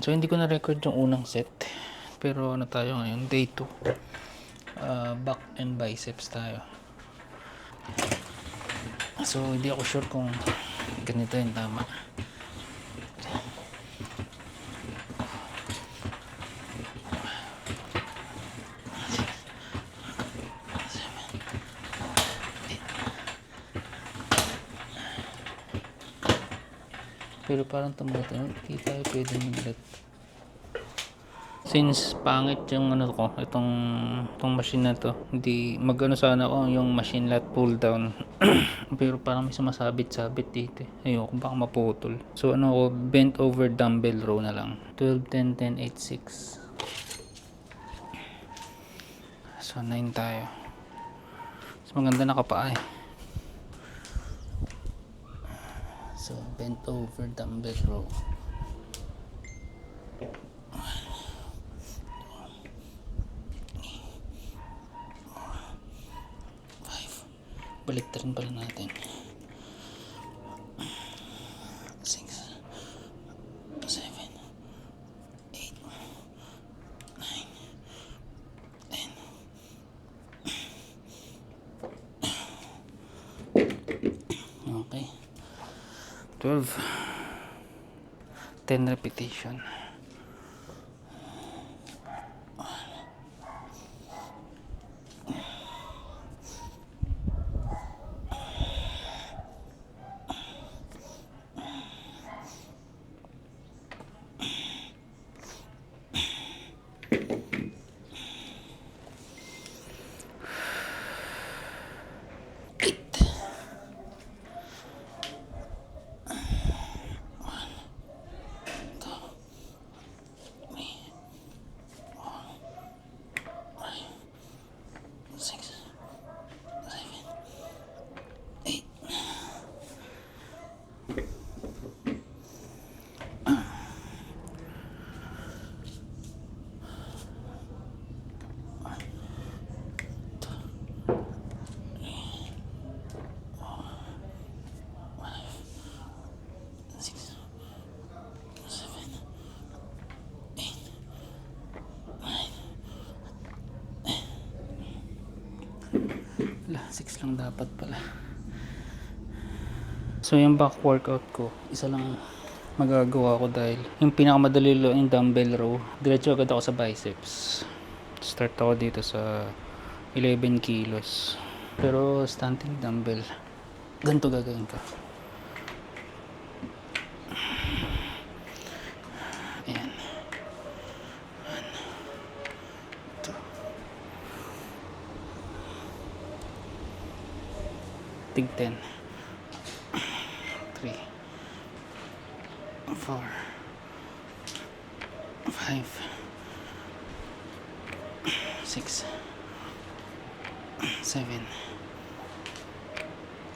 So hindi ko na record yung unang set. Pero ano tayo ngayon? Day 2. Back and biceps tayo. So hindi ako sure kung ganito yung tama. Pero parang tumutin. Hindi tayo pwede maglat. Since pangit yung ano ko, itong machine na to, hindi magano sana ako yung machine lat pull down. Pero parang may sumasabit-sabit dito. Ayoko baka maputol. So ano ko, bent over dumbbell row na lang. 12, 10, 10, 8, 6. So 9 tayo. So maganda nakapaa eh. So bent over dumbbell row. Balik rin pala natin. 6, 7, 8, 9, 10. Okay. 12. 10 repetition. Wala, 6 lang dapat pala. So yung back workout ko, isa lang magagawa ko dahil yung pinakamadali lang yung dumbbell row. Diretso agad ako sa biceps. Start ako dito sa 11 kilos. Pero standing dumbbell, ganito gagawin ko. Ayan. 1, 2. Tig 10. 3, 4, 5, 6, 7,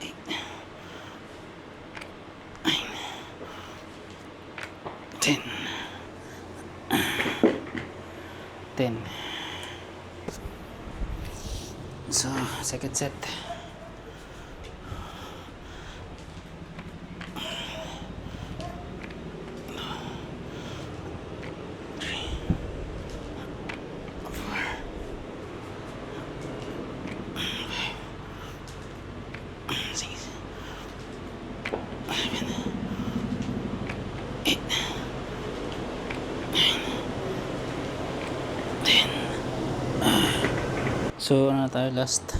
8, 9, 10. 10. So, second set. So, ano tayo last?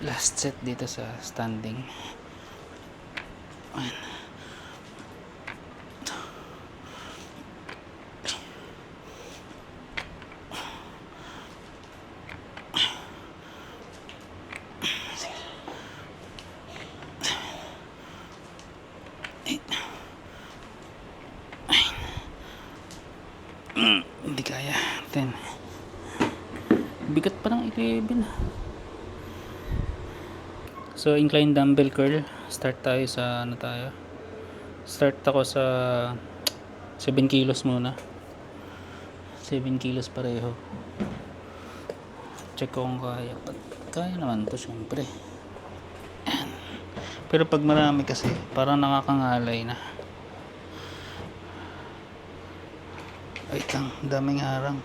Last set dito sa standing. 1, 2, 8. Hindi kaya. 10. Bigat pa ng 11. So incline dumbbell curl. Start tayo sa ano tayo. Start ako sa 7 kilos muna. 7 kilos pareho. Check ko kung kaya. Kaya naman to syempre. Pero pag marami kasi, parang nakakangalay na. Wait lang, daming harang.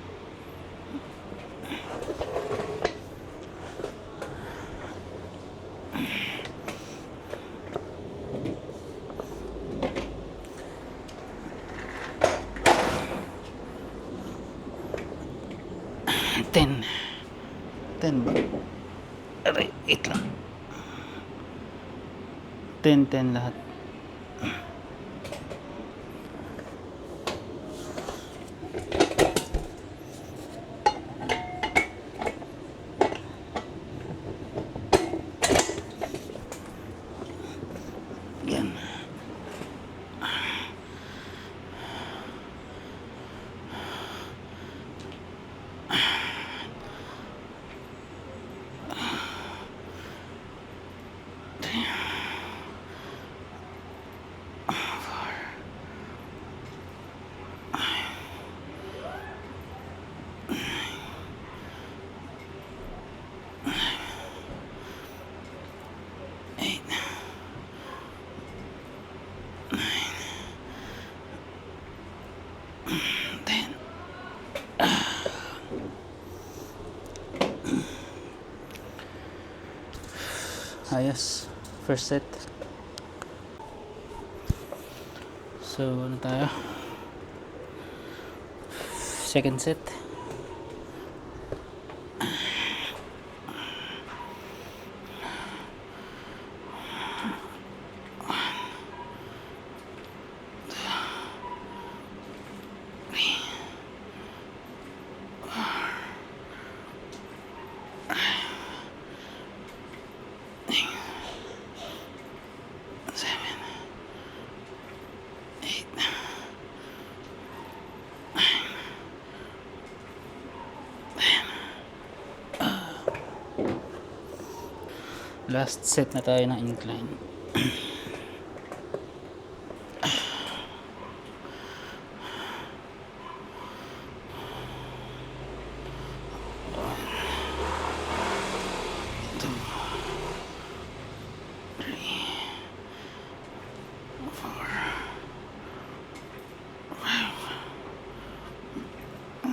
Ten. 10 ba? Aray, 8 lang. 10 lahat. Yan. Ayos. First set. So, ano tayo? Second set. Last set na tayo ng incline.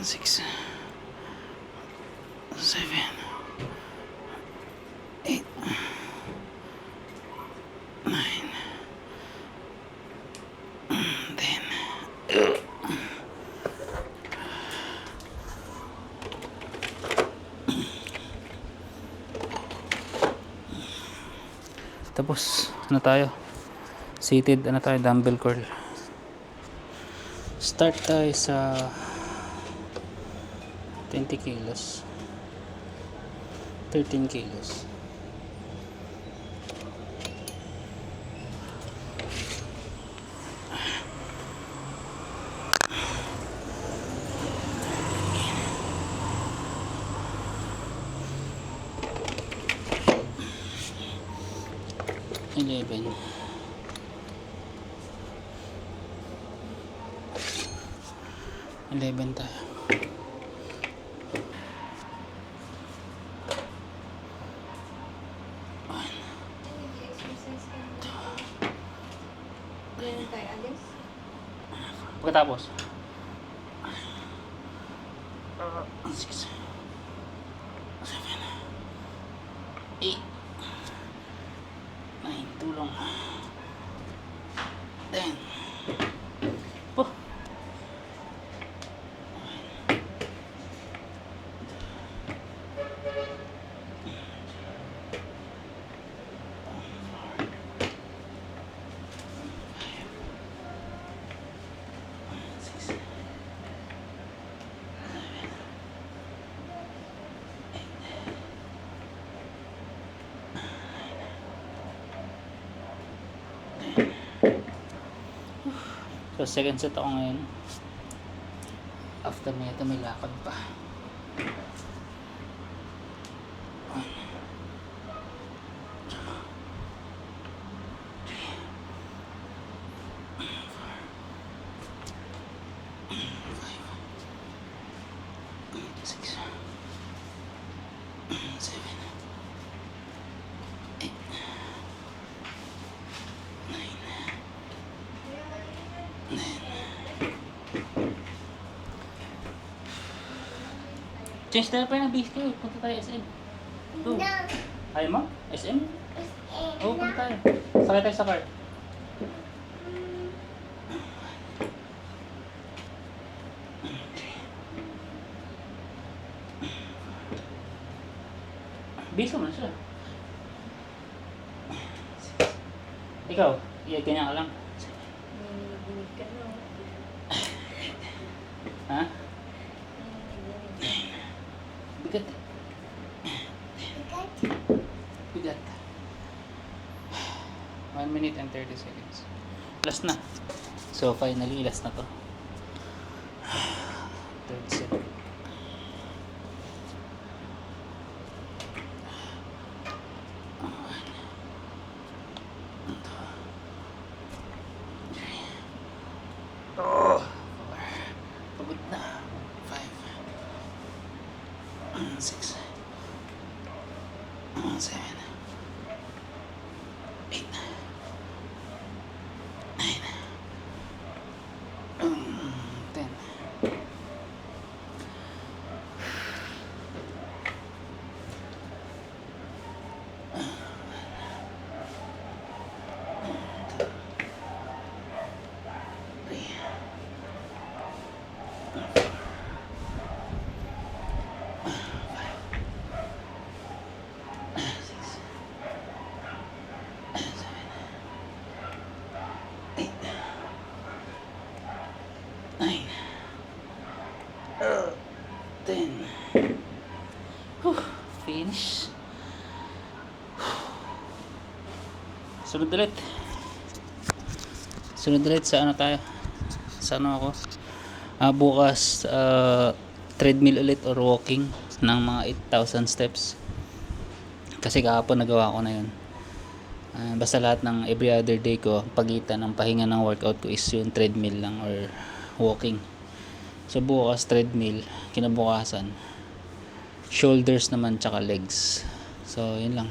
Six, 7, 8, 9, 10. Tapos, ano tayo? Seated, ano tayo? Dumbbell curl. Start tayo sa 20 kilos. 13 kilos. Eleven. Tayo. Pagkatapos 6, 7, 8, 9, tulong 10. Oh. So second set ako ngayon. After nito may lakad pa. Change na pa ng base ko. Punta tayo SM. Go. Ayaw mo? SM? Oo, punta tayo. Sakay tayo sa car. Base ko man siya. Ikaw, ganyan ka lang. Niniginig ka na. Ha? Bigat. Bigat. 1 minute and 30 seconds. Last na. So finally, last na to. Third set. Oh, pagod na. 5, 6, 7, 8, 9, 10. Nine. 10. Finish. Sunod ulit. Sunod ulit sa ano tayo? Sa ano ako? Bukas treadmill ulit or walking ng mga 8,000 steps. Kasi kahapon nagawa ko na yun. Basta lahat ng every other day ko, pagitan ng pahinga ng workout ko is yung treadmill lang or walking. So bukas treadmill, kinabukasan shoulders naman tsaka legs. So yun lang.